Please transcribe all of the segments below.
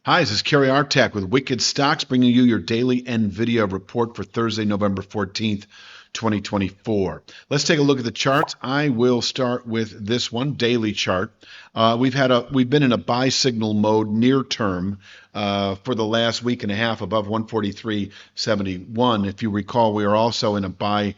Hi, this is Kerry Artak with Wicked Stocks, bringing you your daily NVIDIA report for Thursday, November 14th, 2024. Let's take a look at the charts. I will start with this one, daily chart. We've been in a buy signal mode near term for the last week and a half above 143.71. If you recall, we are also in a buy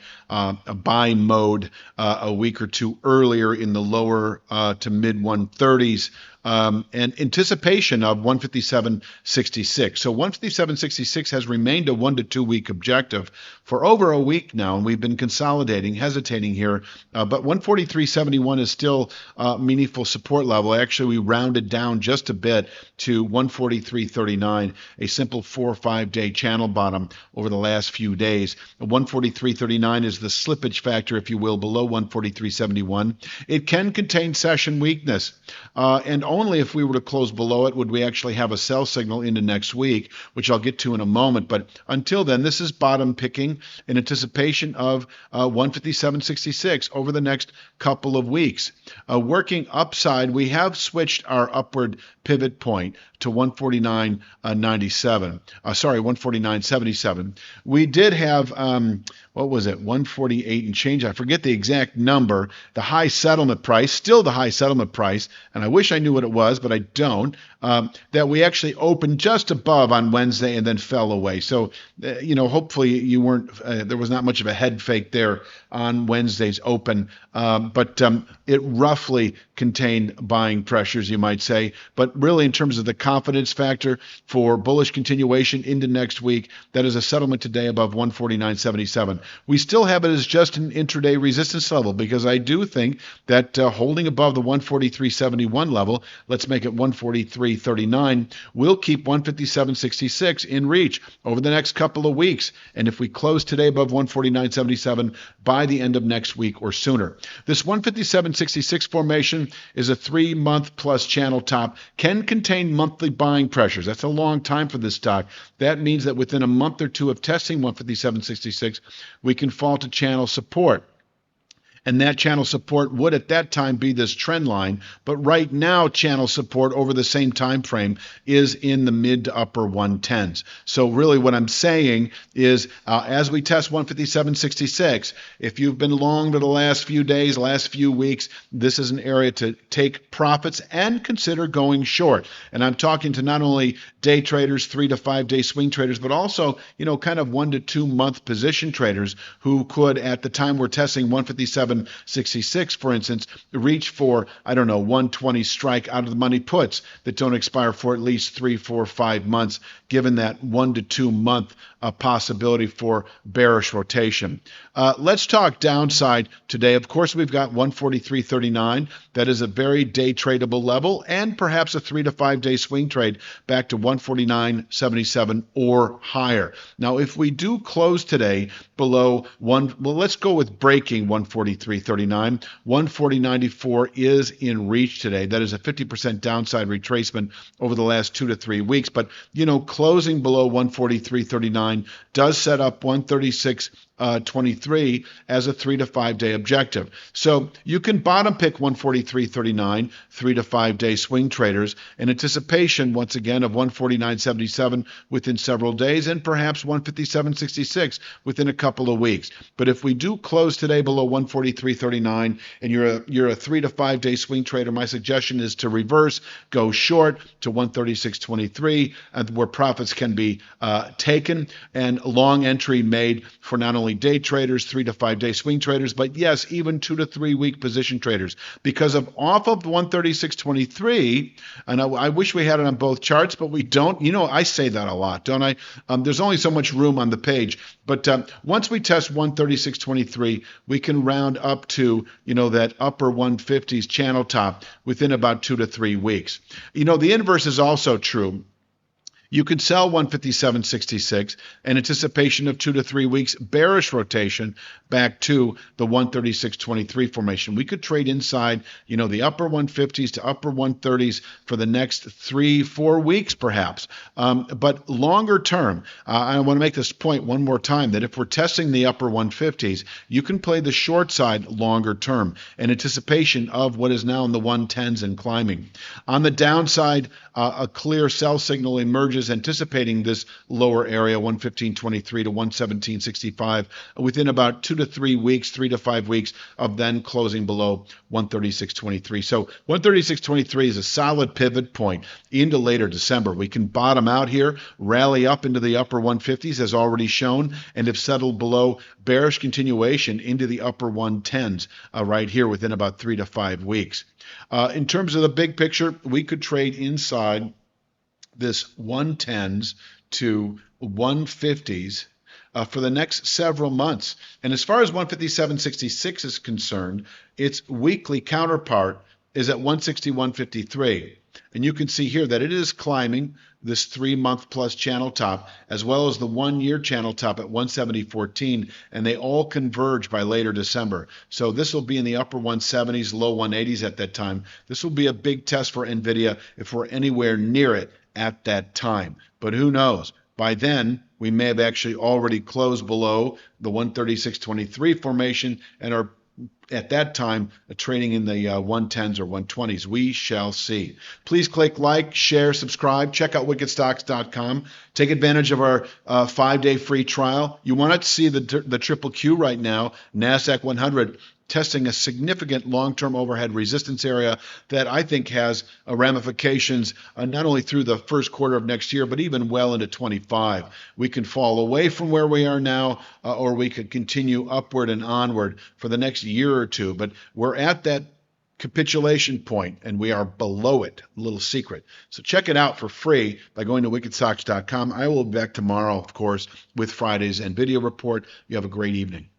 mode a week or two earlier in the lower to mid 130s. And anticipation of 157.66. So 157.66 has remained a 1 to 2 week objective for over a week now, and we've been consolidating, hesitating here. But 143.71 is still a meaningful support level. Actually, we rounded down just a bit to 143.39, a simple 4 or 5 day channel bottom over the last few days. 143.39 is the slippage factor, if you will, below 143.71. It can contain session weakness, and only if we were to close below it would we actually have a sell signal into next week, which I'll get to in a moment. But until then, this is bottom picking in anticipation of 157.66 over the next couple of weeks. Working upside, we have switched our upward pivot point to 149.97. 149.77. We did have, what was it, 148 and change. I forget the exact number. The high settlement price, still the high settlement price, and I wish I knew what it was, but I don't, that we actually opened just above on Wednesday and then fell away. So, hopefully you weren't, there was not much of a head fake there on Wednesday's open, but it roughly contained buying pressures, you might say. But really, in terms of the confidence factor for bullish continuation into next week, that is a settlement today above 149.77. We still have it as just an intraday resistance level because I do think that holding above the 143.71 level, let's make it 143.39, will keep 157.66 in reach over the next couple of weeks. And if we close today above 149.77 by the end of next week or sooner. This 157.66 formation is a 3-month plus channel top, can contain monthly buying pressures. That's a long time for this stock. That means that within a month or two of testing 157.66, we can fall to channel support. And that channel support would at that time be this trend line, but right now channel support over the same time frame is in the mid to upper 110s. So really what I'm saying is as we test 157.66, if you've been long for the last few days, last few weeks, this is an area to take profits and consider going short. And I'm talking to not only day traders, 3 to 5 day swing traders, but also, kind of 1 to 2 month position traders who could, at the time we're testing 157.66, for instance, reach for, 120 strike out of the money puts that don't expire for at least 3, 4, 5 months, given that 1 to 2 month possibility for bearish rotation. Let's talk downside today. Of course, we've got 143.39. That is a very day tradable level and perhaps a 3 to 5 day swing trade back to 149.77 or higher. Now, if we do close today below let's go with breaking 143.39. 140.94 is in reach today. That is a 50% downside retracement over the last 2 to 3 weeks. But, closing below 143.39 does set up 136.23 as a 3 to 5 day objective. So you can bottom pick 143.39, 3 to 5 day swing traders in anticipation, once again, of 149.77 within several days and perhaps 157.66 within a couple of weeks. But if we do close today below 143.39 and you're a 3 to 5 day swing trader, my suggestion is to reverse, go short to 136.23, where profits can be taken and long entry made for not only day traders, 3 to 5 day swing traders, but yes, even 2 to 3 week position traders. Because of off of 136.23, and I wish we had it on both charts, but we don't. I say that a lot, don't I? There's only so much room on the page. But once we test 136.23, we can round up to, that upper 150s channel top within about 2 to 3 weeks. The inverse is also true. You could sell 157.66 in anticipation of 2 to 3 weeks bearish rotation back to the 136.23 formation. We could trade inside, the upper 150s to upper 130s for the next 3-4 weeks, perhaps. But longer term, I want to make this point one more time, that if we're testing the upper 150s, you can play the short side longer term in anticipation of what is now in the 110s and climbing. On the downside, a clear sell signal emerges anticipating this lower area, 115.23 to 117.65, within about 2 to 3 weeks, 3 to 5 weeks of then closing below 136.23. So 136.23 is a solid pivot point into later December. We can bottom out here, rally up into the upper 150s as already shown, and have settled below bearish continuation into the upper 110s right here within about 3 to 5 weeks. In terms of the big picture, we could trade inside this 110s to 150s for the next several months. And as far as 157.66 is concerned, its weekly counterpart is at 161.53. And you can see here that it is climbing this 3-month plus channel top, as well as the 1-year channel top at 170.14, and they all converge by later December. So this will be in the upper 170s, low 180s at that time. This will be a big test for NVIDIA if we're anywhere near it at that time. But who knows? By then, we may have actually already closed below the 136.23 formation and are at that time trading in the 110s or 120s. We shall see. Please click like, share, subscribe. Check out wickedstocks.com. Take advantage of our 5-day free trial. You want to see the triple Q right now, NASDAQ 100, testing a significant long-term overhead resistance area that I think has ramifications not only through the first quarter of next year, but even well into 25. We can fall away from where we are now, or we could continue upward and onward for the next year or two. But we're at that capitulation point, and we are below it. A little secret. So check it out for free by going to wickedstocks.com. I will be back tomorrow, of course, with Friday's NVIDIA report. You have a great evening.